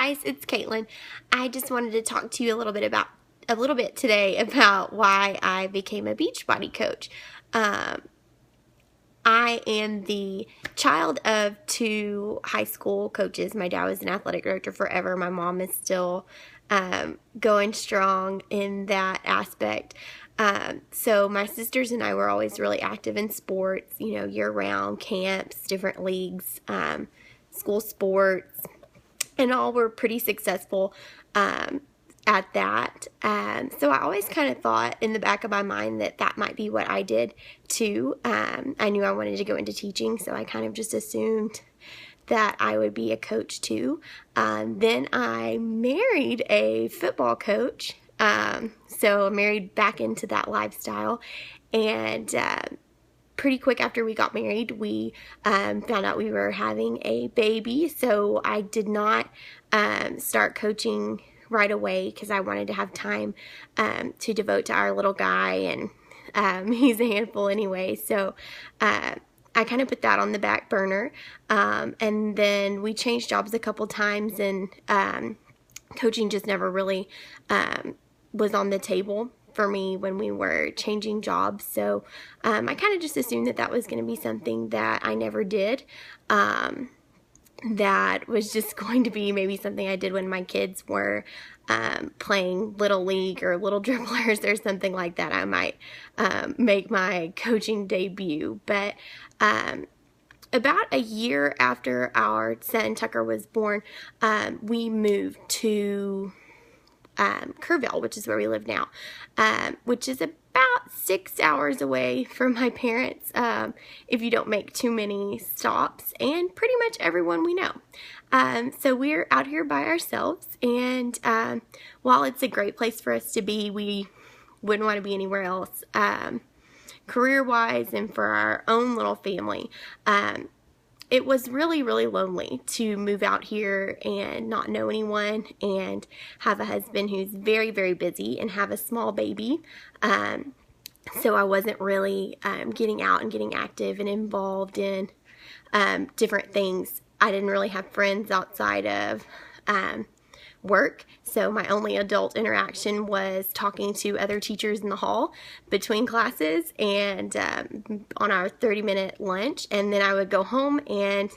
guys, it's Caitlin. I just wanted to talk to you a little bit today about why I became a Beachbody coach. I am the child of two high school coaches. My dad was an athletic director forever. My mom is still going strong in that aspect. So my sisters and I were always really active in sports, year-round, camps, different leagues, school sports, and all were pretty successful at that. So I always kind of thought in the back of my mind that might be what I did too. I knew I wanted to go into teaching, so I kind of just assumed that I would be a coach too. Then I married a football coach, so I married back into that lifestyle, and pretty quick after we got married, we found out we were having a baby, so I did not start coaching right away because I wanted to have time to devote to our little guy, and he's a handful anyway, so I kind of put that on the back burner, and then we changed jobs a couple times, and coaching just never really was on the table for me when we were changing jobs. So I kind of just assumed that was going to be something that I never did. That was just going to be maybe something I did when my kids were playing Little League or Little Dribblers or something like that. I might make my coaching debut. But about a year after our son Tucker was born, we moved to Kerrville, which is where we live now, which is about 6 hours away from my parents if you don't make too many stops, and pretty much everyone we know. So we're out here by ourselves, and while it's a great place for us to be, we wouldn't want to be anywhere else career-wise and for our own little family. It was really, really lonely to move out here and not know anyone and have a husband who's very, very busy and have a small baby. So I wasn't really getting out and getting active and involved in different things. I didn't really have friends outside of work, so my only adult interaction was talking to other teachers in the hall between classes and on our 30-minute lunch, and then I would go home and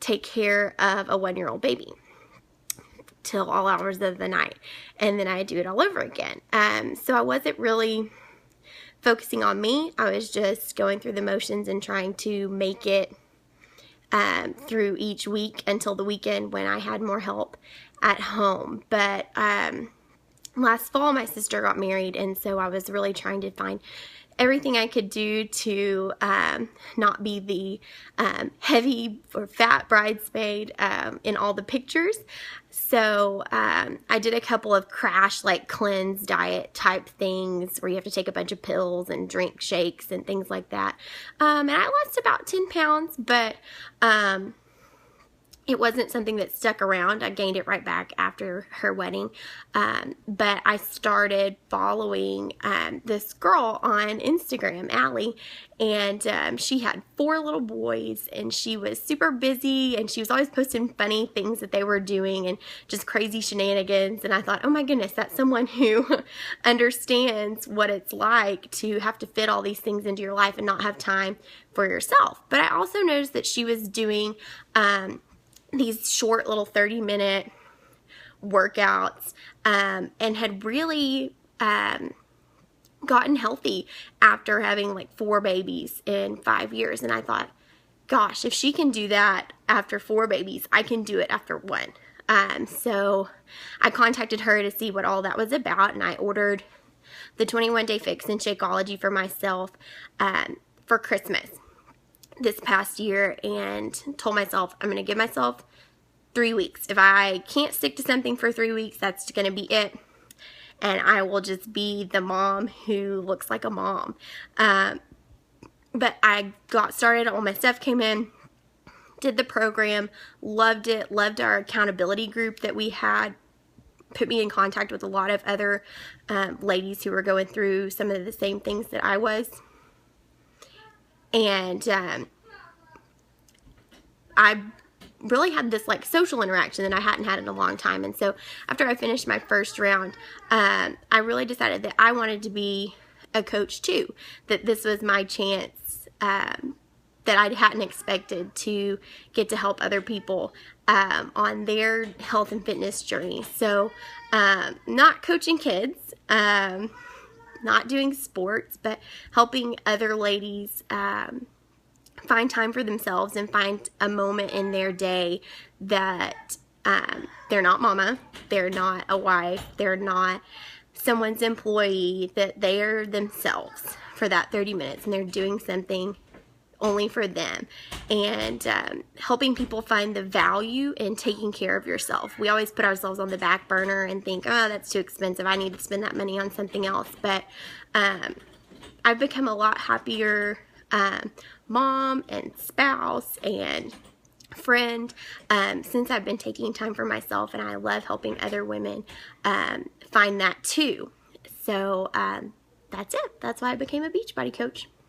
take care of a 1-year-old baby till all hours of the night, and then I'd do it all over again. So I wasn't really focusing on me. I was just going through the motions and trying to make it through each week until the weekend when I had more help at home. But last fall my sister got married, and so I was really trying to find everything I could do to not be the heavy or fat bridesmaid in all the pictures. So I did a couple of crash, like cleanse diet type things where you have to take a bunch of pills and drink shakes and things like that. And I lost about 10 pounds, but it wasn't something that stuck around. I gained it right back after her wedding. But I started following this girl on Instagram, Allie, and she had 4 little boys, and she was super busy, and she was always posting funny things that they were doing and just crazy shenanigans. And I thought, oh my goodness, that's someone who understands what it's like to have to fit all these things into your life and not have time for yourself. But I also noticed that she was doing these short little 30-minute workouts and had really gotten healthy after having like 4 babies in 5 years. And I thought, gosh, if she can do that after 4 babies, I can do it after 1. So I contacted her to see what all that was about, and I ordered the 21-Day Fix and Shakeology for myself for Christmas this past year, and told myself I'm going to give myself 3 weeks. If I can't stick to something for 3 weeks, that's going to be it, and I will just be the mom who looks like a mom. But I got started, all my stuff came in, did the program, loved it, loved our accountability group that we had, put me in contact with a lot of other ladies who were going through some of the same things that I was. And I really had this like social interaction that I hadn't had in a long time. And so after I finished my first round, I really decided that I wanted to be a coach too, that this was my chance, that I hadn't expected to get to help other people on their health and fitness journey. So not coaching kids, not doing sports, but helping other ladies find time for themselves and find a moment in their day that they're not mama, they're not a wife, they're not someone's employee, that they are themselves for that 30 minutes and they're doing something only for them, and helping people find the value in taking care of yourself. We always put ourselves on the back burner and think, oh, that's too expensive, I need to spend that money on something else. But I've become a lot happier mom and spouse and friend since I've been taking time for myself, and I love helping other women find that too. So that's it. That's why I became a Beachbody coach.